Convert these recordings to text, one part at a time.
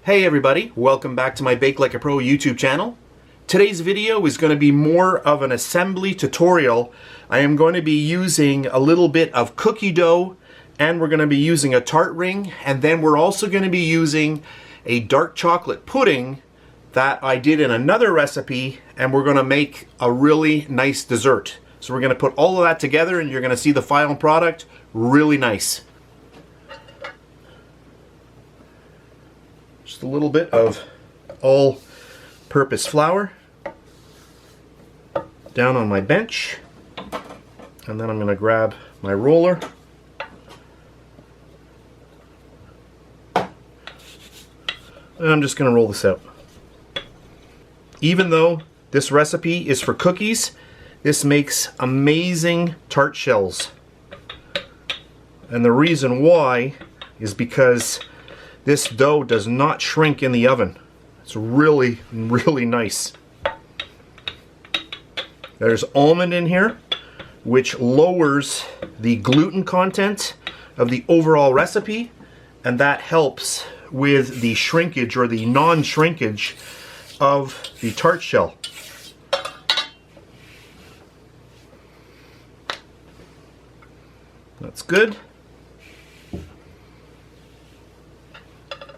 Hey everybody, welcome back to my BakeLikeAPro YouTube channel. Today's video is going to be more of an assembly tutorial. I am going to be using a little bit of cookie dough, and we're going to be using a tart ring, and then we're also going to be using a dark chocolate pudding that I did in another recipe, and we're going to make a really nice dessert. So we're going to put all of that together and you're going to see the final product. Really nice. Just a little bit of all-purpose flour down on my bench, and then I'm going to grab my roller and I'm just going to roll this out. Even though this recipe is for cookies, this makes amazing tart shells. And the reason why is because this dough does not shrink in the oven. It's really, really nice. There's almond in here, which lowers the gluten content of the overall recipe, and that helps with the shrinkage or the non-shrinkage of the tart shell. That's good.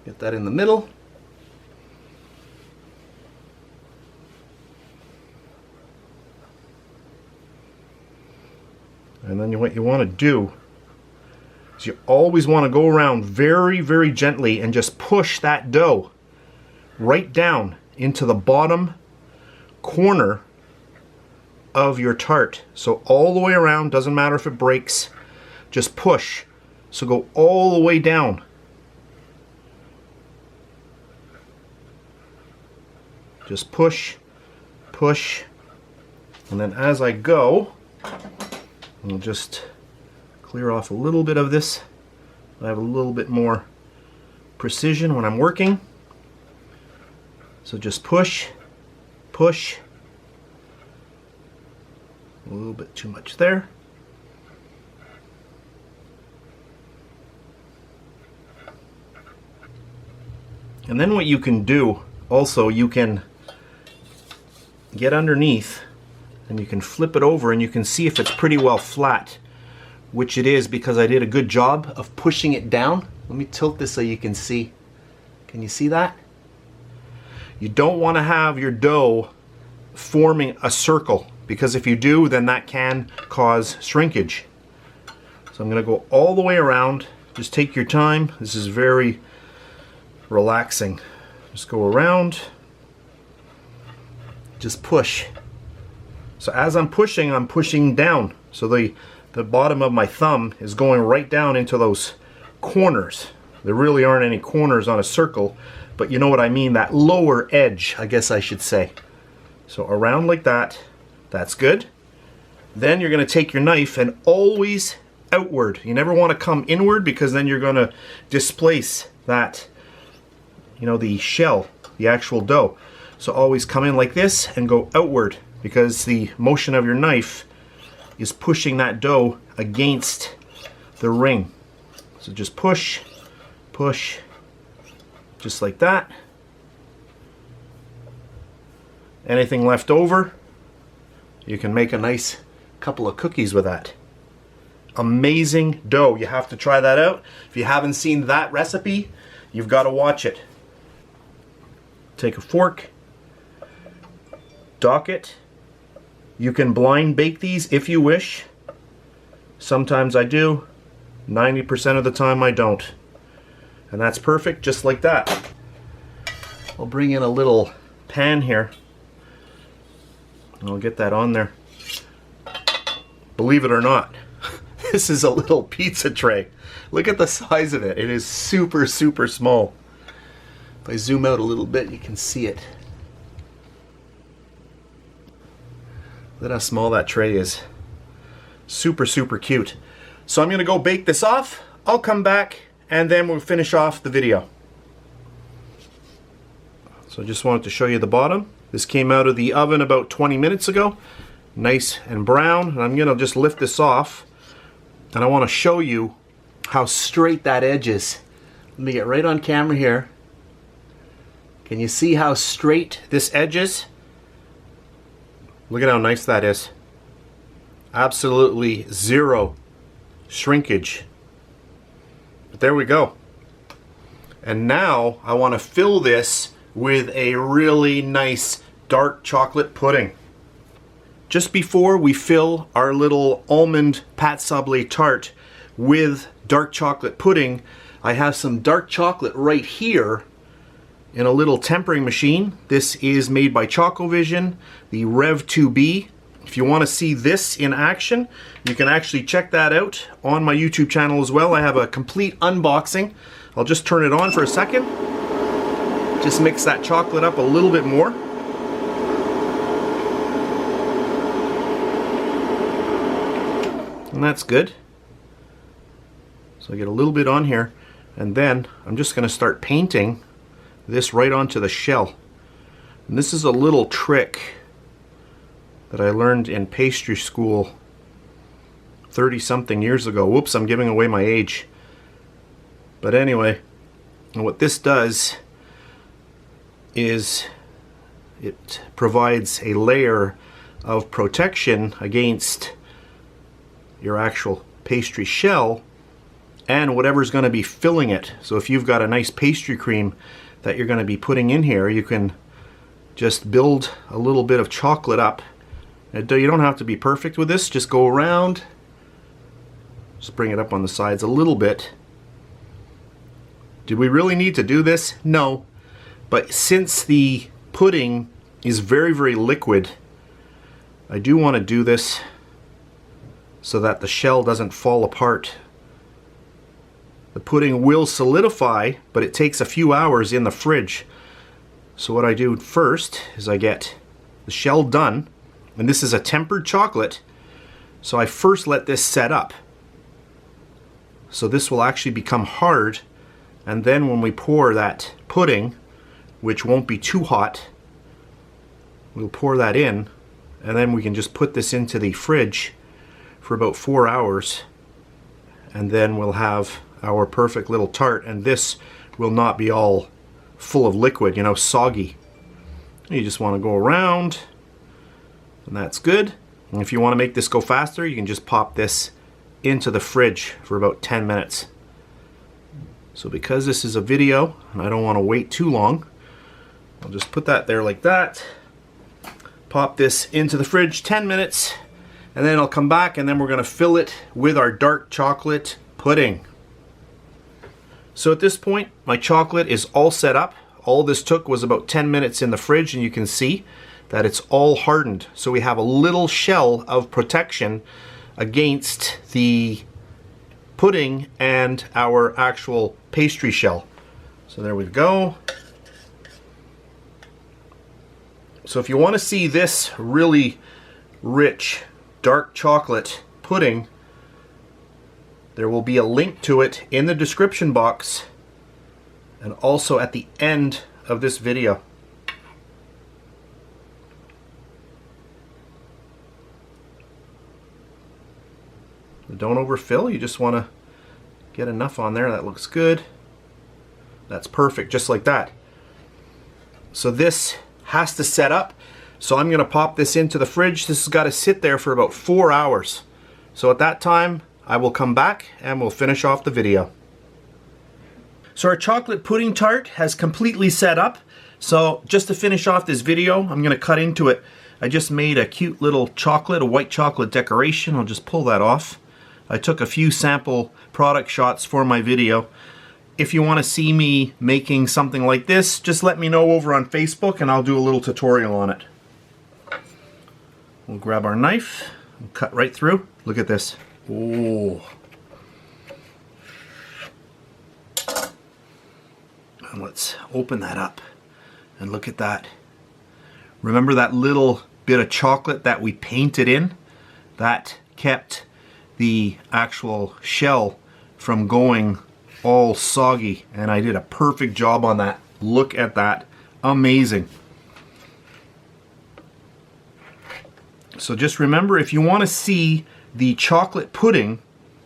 Get that in the middle. And then what you want to do is you always want to go around very, very gently and just push that dough right down into the bottom corner of your tart. So all the way around, doesn't matter if it breaks, just push. So go all the way down. Just push, push, and then as I go, I'll just clear off a little bit of this. I have a little bit more precision when I'm working. So just push, push. A little bit too much there. And then what you can do, also you can get underneath and you can flip it over and you can see if it's pretty well flat, which it is because I did a good job of pushing it down. Let me tilt this so you can see. Can you see that? You don't want to have your dough forming a circle, because if you do, then that can cause shrinkage. So I'm going to go all the way around. Just take your time. This is very relaxing. Just go around. Just push. So as I'm pushing down. So the bottom of my thumb is going right down into those corners. There really aren't any corners on a circle, but you know what I mean, that lower edge, I guess I should say. So around like that. That's good. Then you're going to take your knife and always outward. You never want to come inward, because then you're going to displace that, you know, the shell, the actual dough. So always come in like this and go outward, because the motion of your knife is pushing that dough against the ring. So just push, push, just like that. Anything left over, you can make a nice couple of cookies with that. Amazing dough. You have to try that out. If you haven't seen that recipe, you've got to watch it. Take a fork, dock it. You can blind bake these if you wish. Sometimes I do. 90% of the time I don't. And that's perfect, just like that. I'll bring in a little pan here. I'll get that on there. Believe it or not, this is a little pizza tray. Look at the size of it. It is super, super small. If I zoom out a little bit, you can see it. Look at how small that tray is. Super, super cute. So I'm going to go bake this off. I'll come back and then we'll finish off the video. So I just wanted to show you the bottom. This came out of the oven about 20 minutes ago. Nice and brown. And I'm going to just lift this off. And I want to show you how straight that edge is. Let me get right on camera here. Can you see how straight this edge is? Look at how nice that is. Absolutely zero shrinkage. But there we go. And now I want to fill this with a really nice dark chocolate pudding. Just before we fill our little Almond Pate Sablee tart with dark chocolate pudding, I have some dark chocolate right here in a little tempering machine. This is made by Chocovision, the Rev 2B. If you want to see this in action, you can actually check that out on my YouTube channel as well. I have a complete unboxing. I'll just turn it on for a second. Just mix that chocolate up a little bit more. And that's good. So I get a little bit on here, and then I'm just going to start painting this right onto the shell. And this is a little trick that I learned in pastry school 30-something years ago. Whoops, I'm giving away my age. But anyway, what this does is it provides a layer of protection against your actual pastry shell and whatever's going to be filling it. So if you've got a nice pastry cream that you're going to be putting in here, you can just build a little bit of chocolate up. You don't have to be perfect with this, just go around, just bring it up on the sides a little bit. Did we really need to do this? No, but since the pudding is very, very liquid, I do want to do this so that the shell doesn't fall apart. The pudding will solidify, but it takes a few hours in the fridge. So what I do first is I get the shell done, and this is a tempered chocolate, so I first let this set up. So this will actually become hard, and then when we pour that pudding, which won't be too hot, we'll pour that in, and then we can just put this into the fridge for about 4 hours, and then we'll have our perfect little tart, and this will not be all full of liquid, you know, soggy. You just want to go around, and that's good. And if you want to make this go faster, you can just pop this into the fridge for about 10 minutes. So because this is a video and I don't want to wait too long, I'll just put that there like that, pop this into the fridge 10 minutes, and then I'll come back and then we're going to fill it with our dark chocolate pudding. So at this point, my chocolate is all set up. All this took was about 10 minutes in the fridge, and you can see that it's all hardened. So we have a little shell of protection against the pudding and our actual pastry shell. So there we go. So if you want to see this really rich dark chocolate pudding, there will be a link to it in the description box and also at the end of this video. Don't overfill, you just want to get enough on there. That looks good. That's perfect, just like that. So this has to set up. So I'm going to pop this into the fridge. This has got to sit there for about 4 hours. So at that time, I will come back and we'll finish off the video. So our chocolate pudding tart has completely set up. So just to finish off this video, I'm going to cut into it. I just made a cute little chocolate, a white chocolate decoration. I'll just pull that off. I took a few sample product shots for my video. If you want to see me making something like this, just let me know over on Facebook and I'll do a little tutorial on it. We'll grab our knife and cut right through. Look at this. Oh. And let's open that up and look at that. Remember that little bit of chocolate that we painted in? That kept the actual shell from going all soggy, and I did a perfect job on that. Look at that. Amazing. So just remember, if you want to see the chocolate pudding,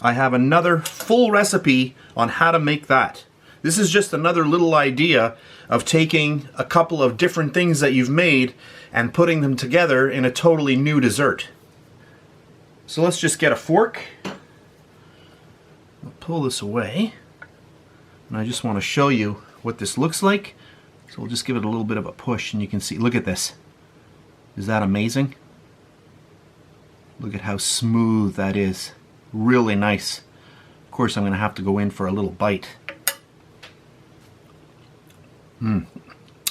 I have another full recipe on how to make that. This is just another little idea of taking a couple of different things that you've made and putting them together in a totally new dessert. So let's just get a fork. I'll pull this away. And I just want to show you what this looks like. So we'll just give it a little bit of a push and you can see, look at this. Is that amazing? Look at how smooth that is. Really nice. Of course, I'm going to have to go in for a little bite.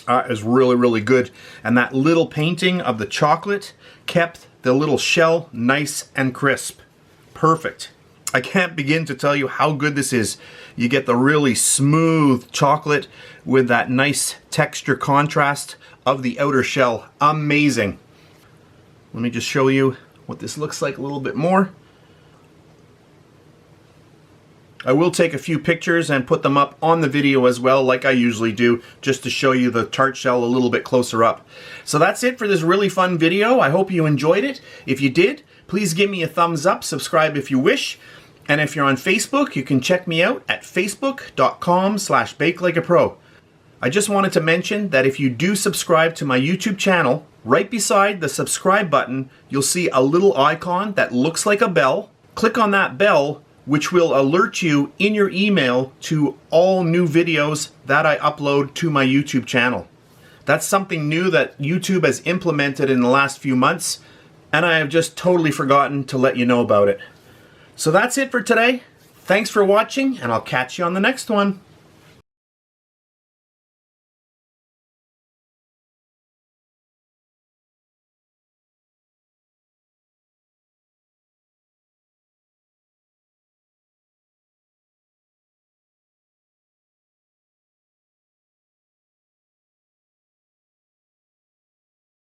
That is really, really good. And that little painting of the chocolate kept the little shell nice and crisp. Perfect. I can't begin to tell you how good this is. You get the really smooth chocolate with that nice texture contrast of the outer shell. Amazing. Let me just show you what this looks like a little bit more. I will take a few pictures and put them up on the video as well, like I usually do, just to show you the tart shell a little bit closer up. So that's it for this really fun video. I hope you enjoyed it. If you did, please give me a thumbs up, subscribe if you wish. And if you're on Facebook, you can check me out at facebook.com/BakeLikeAPro. I just wanted to mention that if you do subscribe to my YouTube channel, right beside the subscribe button, you'll see a little icon that looks like a bell. Click on that bell, which will alert you in your email to all new videos that I upload to my YouTube channel. That's something new that YouTube has implemented in the last few months, and I have just totally forgotten to let you know about it. So that's it for today. Thanks for watching, and I'll catch you on the next one.